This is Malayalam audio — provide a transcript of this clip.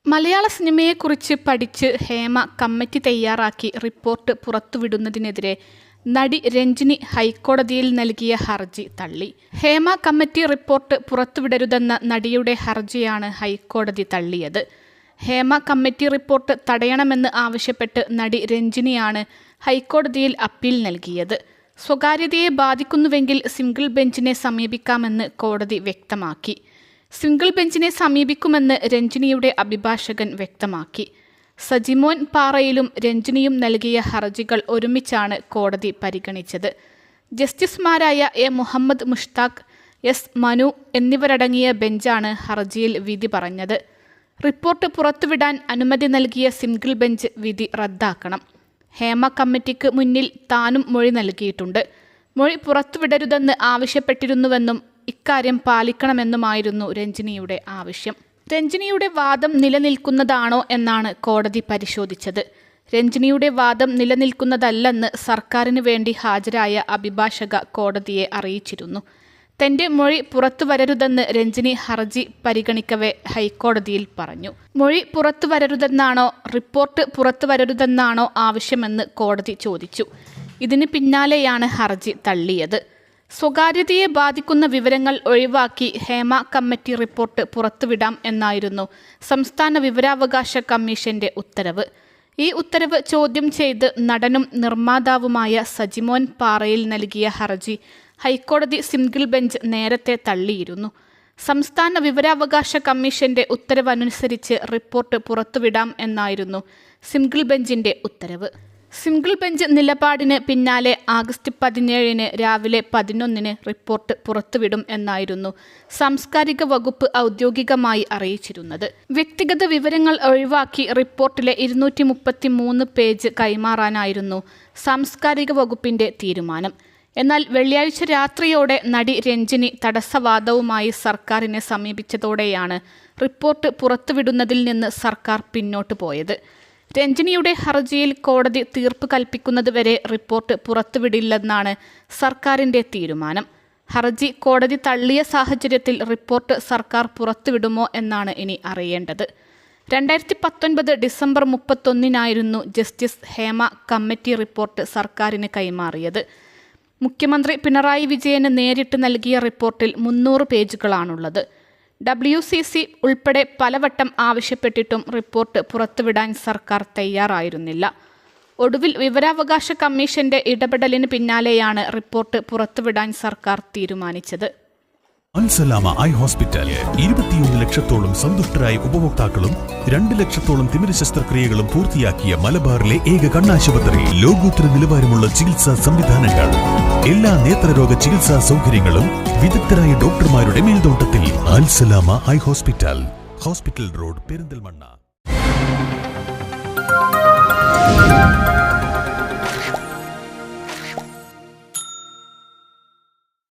മലയാള സിനിമയെക്കുറിച്ച് പഠിച്ച് ഹേമ കമ്മിറ്റി തയ്യാറാക്കി റിപ്പോർട്ട് പുറത്തുവിടുന്നതിനെതിരെ നടി രഞ്ജിനി ഹൈക്കോടതിയിൽ നൽകിയ ഹർജി തള്ളി. ഹേമ കമ്മിറ്റി റിപ്പോർട്ട് പുറത്തുവിടരുതെന്ന നടിയുടെ ഹർജിയാണ് ഹൈക്കോടതി തള്ളിയത്. ഹേമ കമ്മിറ്റി റിപ്പോർട്ട് തടയണമെന്ന് ആവശ്യപ്പെട്ട് നടി രഞ്ജിനിയാണ് ഹൈക്കോടതിയിൽ അപ്പീൽ നൽകിയത്. സ്വകാര്യതയെ ബാധിക്കുന്നുവെങ്കിൽ സിംഗിൾ ബെഞ്ചിനെ സമീപിക്കാമെന്ന് കോടതി വ്യക്തമാക്കി. സിംഗിൾ ബെഞ്ചിനെ സമീപിക്കുമെന്ന് രഞ്ജിനിയുടെ അഭിഭാഷകൻ വ്യക്തമാക്കി. സജിമോൻ പാറയിലും രഞ്ജിനിയും നൽകിയ ഹർജികൾ ഒരുമിച്ചാണ് കോടതി പരിഗണിച്ചത്. ജസ്റ്റിസുമാരായ എ മുഹമ്മദ് മുഷ്താഖ്, എസ് മനു എന്നിവരടങ്ങിയ ബെഞ്ചാണ് ഹർജിയിൽ വിധി പറഞ്ഞത്. റിപ്പോർട്ട് പുറത്തുവിടാൻ അനുമതി നൽകിയ സിംഗിൾ ബെഞ്ച് വിധി റദ്ദാക്കണം. ഹേമ കമ്മിറ്റിക്ക് മുന്നിൽ താനും മൊഴി നൽകിയിട്ടുണ്ട്. മൊഴി പുറത്തുവിടരുതെന്ന് ആവശ്യപ്പെട്ടിരുന്നുവെന്നും ഇക്കാര്യം പാലിക്കണമെന്നുമായിരുന്നു രഞ്ജിനിയുടെ ആവശ്യം. രഞ്ജിനിയുടെ വാദം നിലനിൽക്കുന്നതാണോ എന്നാണ് കോടതി പരിശോധിച്ചത്. രഞ്ജിനിയുടെ വാദം നിലനിൽക്കുന്നതല്ലെന്ന് സർക്കാരിന് വേണ്ടി ഹാജരായ അഭിഭാഷക കോടതിയെ അറിയിച്ചിരുന്നു. തന്റെ മൊഴി പുറത്തുവരരുതെന്ന് രഞ്ജിനി ഹർജി പരിഗണിക്കവേ ഹൈക്കോടതിയിൽ പറഞ്ഞു. മൊഴി പുറത്തുവരരുതെന്നാണോ റിപ്പോർട്ട് പുറത്തുവരരുതെന്നാണോ ആവശ്യമെന്ന് കോടതി ചോദിച്ചു. ഇതിന് പിന്നാലെയാണ് ഹർജി തള്ളിയത്. സ്വകാര്യതയെ ബാധിക്കുന്ന വിവരങ്ങൾ ഒഴിവാക്കി ഹേമ കമ്മിറ്റി റിപ്പോർട്ട് പുറത്തുവിടാം എന്നായിരുന്നു സംസ്ഥാന വിവരാവകാശ കമ്മീഷന്റെ ഉത്തരവ്. ഈ ഉത്തരവ് ചോദ്യം ചെയ്ത് നടനും നിർമ്മാതാവുമായ സജിമോൻ പാറയിൽ നൽകിയ ഹർജി ഹൈക്കോടതി സിംഗിൾ ബെഞ്ച് നേരത്തെ തള്ളിയിരുന്നു. സംസ്ഥാന വിവരാവകാശ കമ്മീഷന്റെ ഉത്തരവനുസരിച്ച് റിപ്പോർട്ട് പുറത്തുവിടാം എന്നായിരുന്നു സിംഗിൾ ബെഞ്ചിന്റെ ഉത്തരവ്. സിംഗിൾ ബെഞ്ച് നിലപാടിന് പിന്നാലെ ആഗസ്റ്റ് 17 രാവിലെ 11 റിപ്പോർട്ട് പുറത്തുവിടും എന്നായിരുന്നു സാംസ്കാരിക വകുപ്പ് ഔദ്യോഗികമായി അറിയിച്ചിരുന്നത്. വ്യക്തിഗത വിവരങ്ങൾ ഒഴിവാക്കി റിപ്പോർട്ടിലെ 233 പേജ് കൈമാറാനായിരുന്നു സാംസ്കാരിക വകുപ്പിന്റെ തീരുമാനം. എന്നാൽ വെള്ളിയാഴ്ച രാത്രിയോടെ നടി രഞ്ജിനി തടസ്സവാദവുമായി സർക്കാരിനെ സമീപിച്ചതോടെയാണ് റിപ്പോർട്ട് പുറത്തുവിടുന്നതിൽ നിന്ന് സർക്കാർ പിന്നോട്ടു പോയത്. രഞ്ജിനിയുടെ ഹർജിയിൽ കോടതി തീർപ്പ് കൽപ്പിക്കുന്നതുവരെ റിപ്പോർട്ട് പുറത്തുവിടില്ലെന്നാണ് സർക്കാരിന്റെ തീരുമാനം. ഹർജി കോടതി തള്ളിയ സാഹചര്യത്തിൽ റിപ്പോർട്ട് സർക്കാർ പുറത്തുവിടുമോ എന്നാണ് ഇനി അറിയേണ്ടത്. 2019 December 31 justice Hema committee report സർക്കാരിന് കൈമാറിയത്. മുഖ്യമന്ത്രി പിണറായി വിജയന് നേരിട്ട് നൽകിയ റിപ്പോർട്ടിൽ 300 പേജുകളാണുള്ളത്. WCC ഉൾപ്പെടെ പലവട്ടം ആവശ്യപ്പെട്ടിട്ടും റിപ്പോർട്ട് പുറത്തുവിടാൻ സർക്കാർ തയ്യാറായിരുന്നില്ല. ഒടുവിൽ വിവരാവകാശ കമ്മീഷന്റെ ഇടപെടലിന് പിന്നാലെയാണ് റിപ്പോർട്ട് പുറത്തുവിടാൻ സർക്കാർ തീരുമാനിച്ചത്. അൽസലാമ ഐ ഹോസ്പിറ്റൽ 21 ലക്ഷത്തോളം സന്തുഷ്ടരായ ഉപഭോക്താക്കളും 2 ലക്ഷത്തോളം തിമിര ശസ്ത്രക്രിയകളും പൂർത്തിയാക്കിയ മലബാറിലെ ഏക കണ്ണാശുപത്രി. ലോകോത്തര നിലവാരമുള്ള ചികിത്സാ സംവിധാനങ്ങൾ, എല്ലാ നേത്രരോഗ ചികിത്സാ സൗകര്യങ്ങളും വിദഗ്ധരായ ഡോക്ടർമാരുടെ മേൽനോട്ടത്തിൽ. Al Salama eye hospital, hospital road, Perinthalmanna.